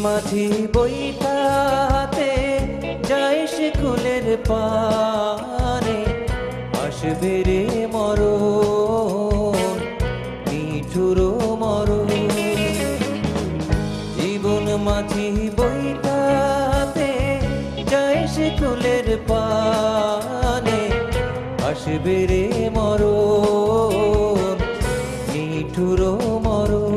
মাঝি বইটাতে যায় সে কুলের পানে, আসবে রে মরণ নিঠুর মরণ। জীবন মাঝি বইটাতে যায় সে কুলের পানে, আসবে রে মরণ নিঠুর মরণ।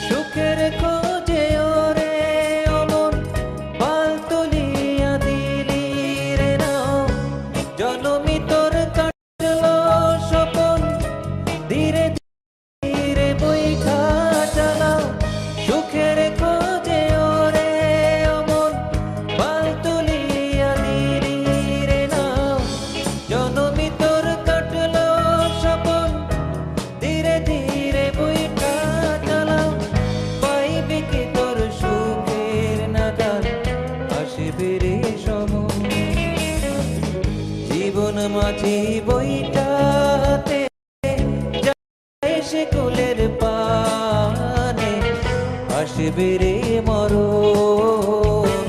সুখের খোঁজে ওরে অমন পাল তুলিয়া দিলি রে নাও, জনমি তোর কাটলো স্বপন ধীরে ধীরে বইটা চালাও। সুখের খোঁজে ওরে অমন পাল তুলিয়া দিলি রে নাও, জনমি তোর কাটলো স্বপন ধীরে ধীরে বইটা চালাও। পাইবে কি তোর সুখের নাগাল, আসবে রে সময়। জীবন মাঝি বইটাতে যায় সে কুলের পানে, আসবে রে মরণ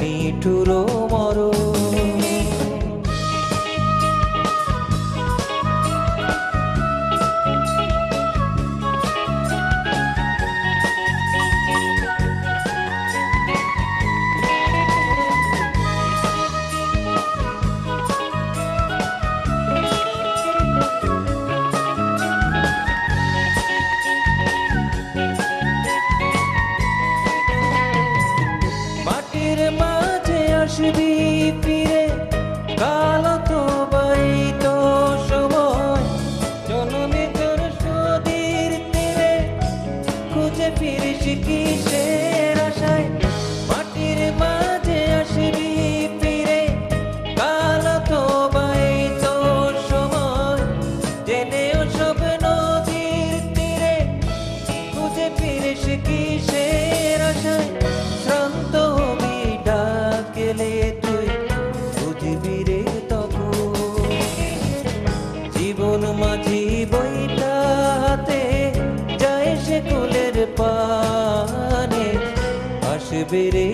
নিঠুর মরণ। মাটির মাঝে আসবি ফিরে, কাল তো বাই তো সময়, জনমে তোর সুধীর তীরে খুঁজে ফিরিস কিসের আশায়। মাটির মাঝে আসবি ফিরে, কাল তো বাই তো সময়, জেনেও সব নদীর তীরে খুঁজে ফিরিস কিসের আশায়। শ্রান্ত হবি ডাকলে তুই বুঝবি রে তখন। জীবন মাঝি বইটাতে যায় সে কুলের পানে, আসবে রে